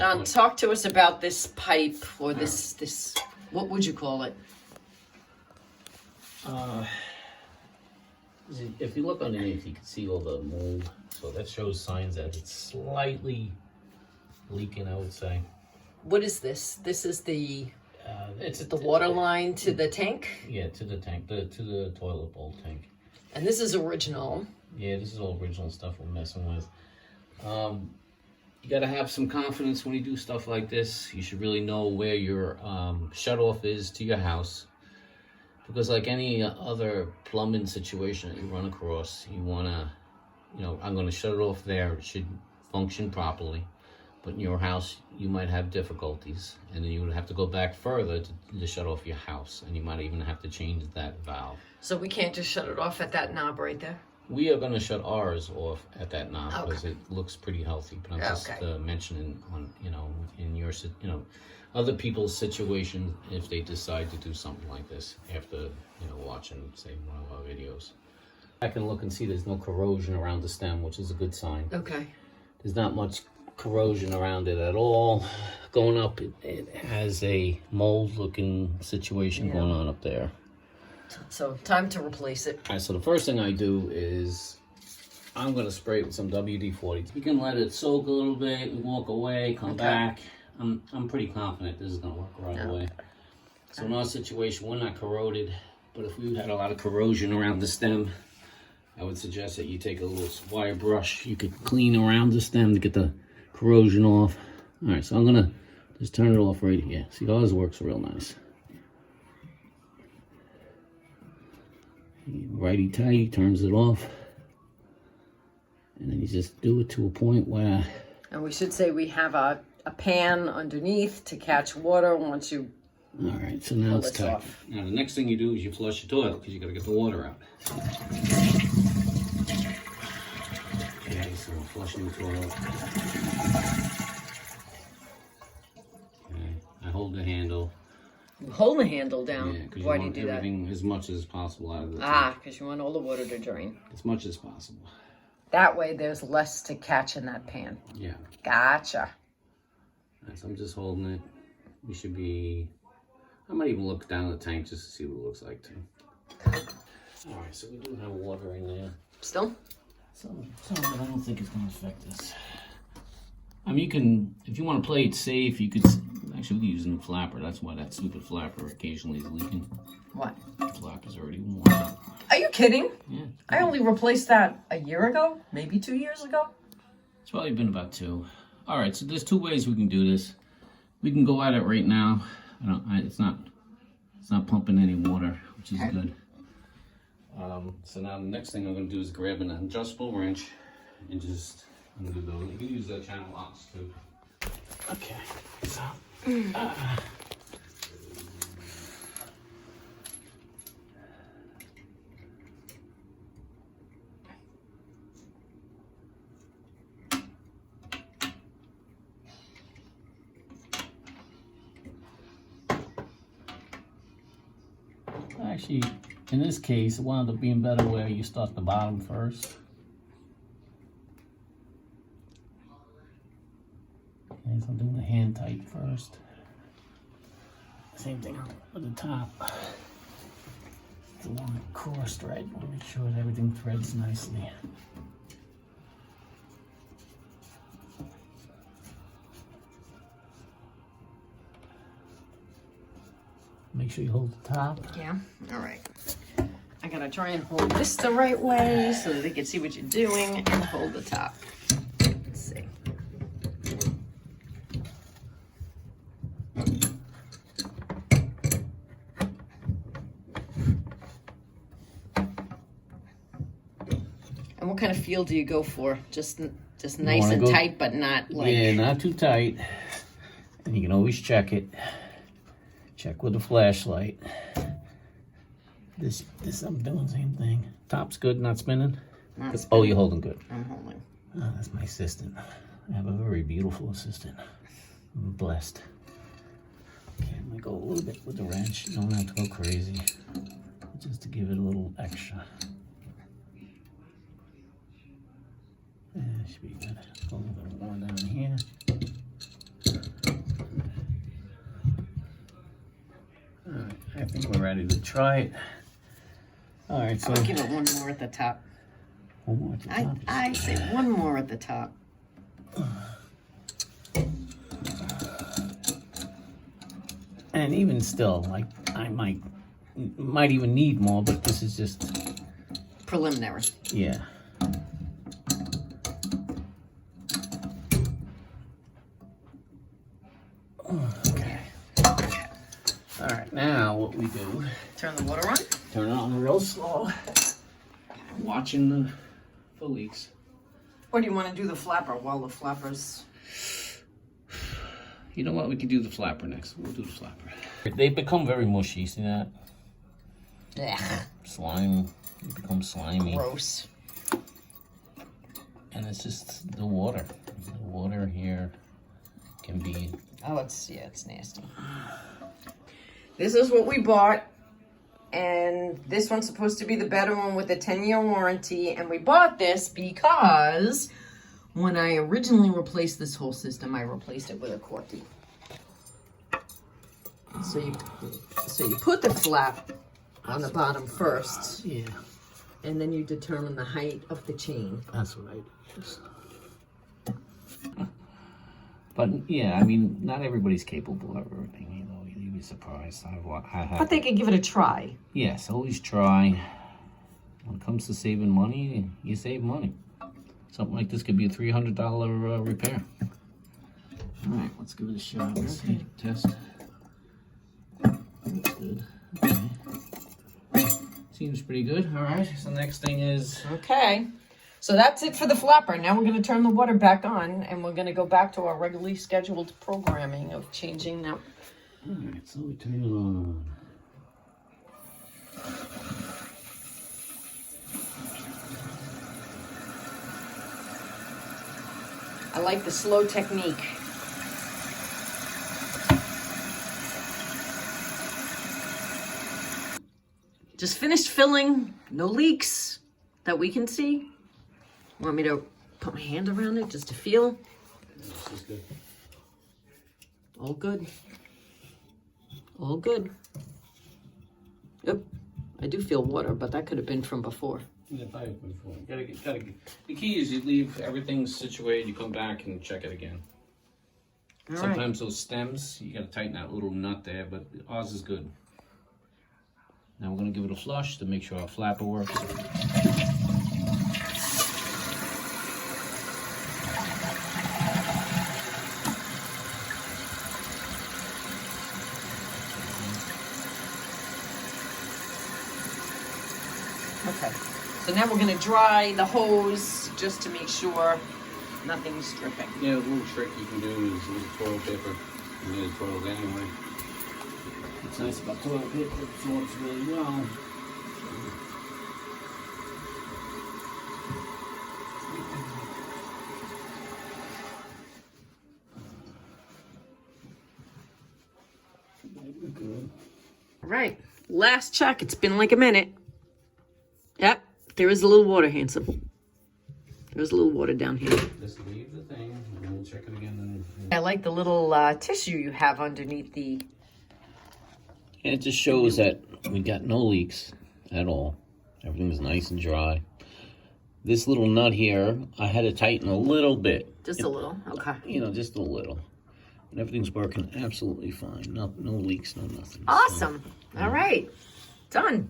John, talk to us about this pipe or this. What would you call it? If you look underneath, you can see all the mold. So that shows signs that it's slightly leaking, I would say. What is this? This is the It's the water line to the tank? Yeah, to the tank, to the toilet bowl tank. And this is original. Yeah, this is all original stuff we're messing with. You got to have some confidence when you do stuff like this. You should really know where your shut-off is to your house. Because like any other plumbing situation that you run across, you want to, I'm going to shut it off there. It should function properly. But in your house, you might have difficulties. And then you would have to go back further to shut off your house. And you might even have to change that valve. So we can't just shut it off at that knob right there? We are going to shut ours off at that knob because it looks pretty healthy. But I'm just mentioning on, in your, other people's situation if they decide to do something like this after, watching, say, one of our videos. I can look and see there's no corrosion around the stem, which is a good sign. Okay. There's not much corrosion around it at all. Going up, it has a mold-looking situation going on up there. So time to replace it. All right, so the first thing I do is I'm going to spray it with some WD-40. You can let it soak a little bit, walk away, come back. I'm pretty confident this is going to work right away. So in our situation, we're not corroded, but if we had a lot of corrosion around the stem, I would suggest that you take a little wire brush. You could clean around the stem to get the corrosion off. All right, so I'm going to just turn it off right here. See, ours works real nice. Righty-tighty, turns it off. And then you just do it to a point where... And we should say we have a pan underneath to catch water once you... All right, so now it's tight. Now the next thing you do is you flush your toilet because you got to get the water out. Okay, so we're flushing the toilet. Okay, I hold the handle. You hold the handle down. Yeah, why do you do that? Everything as much as possible out of the tank. Because you want all the water to drain. As much as possible. That way there's less to catch in that pan. Yeah. Gotcha. Right, so I'm just holding it. We should be... I might even look down the tank just to see what it looks like too. All right, so we do have water in there. Still? Some of it I don't think is going to affect this. I mean, you can, if you want to play it safe, you could, actually we're using the flapper. That's why that stupid flapper occasionally is leaking. What? The flapper's already worn out. Are you kidding? Yeah. I only replaced that a year ago, maybe 2 years ago. It's probably been about 2. All right, so there's 2 ways we can do this. We can go at it right now. It's not pumping any water, which is good. So now the next thing I'm going to do is grab an adjustable wrench and just undo those. You can use the channel locks too. Okay. So, actually, in this case, it wound up being better where you start the bottom first. Okay, so I'm doing the hand tight first. Same thing with the top. The long cross thread. Want to make sure that everything threads nicely. Make sure you hold the top. Yeah, all right. I gotta try and hold this the right way so that they can see what you're doing and hold the top. Let's see. And what kind of feel do you go for? Just nice and tight, but not like... Yeah, not too tight. And you can always check it. Check with a flashlight. This I'm doing the same thing. Top's good, not spinning. Oh, you're holding good. I'm holding. Oh, that's my assistant. I have a very beautiful assistant. I'm blessed. Okay, I'm gonna go a little bit with the wrench. You don't have to go crazy. Just to give it a little extra. Yeah, should be good. Go a little bit more down here. think we're ready to try it. All right, so I'll give it one more at the top. one more at the top. I say one more at the top. And even still, like I might even need more, but this is just Preliminary. yeah. Okay. All right, now what we do? Turn the water on. Turn it on real slow. Watching the leaks. Or do you want to do the flapper while the flapper's... You know what? We can do the flapper next. We'll do the flapper. They become very mushy. See that? Ugh, Slime. They become slimy. gross. And it's just the water. The water here can be... Oh, it's nasty. This is what we bought. And this one's supposed to be the better one with a 10-year warranty. And we bought this because when I originally replaced this whole system, I replaced it with a Corti. So you put the flap on the bottom first, Yeah, and then you determine the height of the chain. that's what I do. But yeah, I mean, not everybody's capable of everything. You know, you'd be surprised. But they could give it a try. Yes, always try. When it comes to saving money, you save money. Something like this could be a $300 repair. All right, let's give it a shot. Let's see. Test. That's good. Okay. Seems pretty good. All right, so the next thing is... Okay. So that's it for the flapper. Now we're going to turn the water back on, and we're going to go back to our regularly scheduled programming of changing that. All right, so we turn it on. I like the slow technique. Just finished filling, no leaks that we can see. Want me to put my hand around it just to feel? This is good. All good. All good. Yep, I do feel water, but that could have been from before. Yeah, probably before. The key is you leave everything situated, you come back and check it again. All right. Sometimes those stems, you gotta tighten that little nut there, but ours is good. Now we're gonna give it a flush to make sure our flapper works. Okay, so now we're gonna dry the hose just to make sure nothing's dripping. Yeah, a little trick you can do is use toilet paper. You need a toilet anyway. What's nice about toilet paper, it absorbs really well. Good. All right, last check. It's been like a minute. Yep, there is a little water, handsome. There's a little water down here. Just leave the thing, and then we'll check it again. I like the little tissue you have underneath the... And it just shows that we got no leaks at all. Everything's nice and dry. This little nut here, I had to tighten a little bit. Just a little, okay. You know, just a little. And everything's working absolutely fine. No leaks, no nothing. Awesome. All right, done.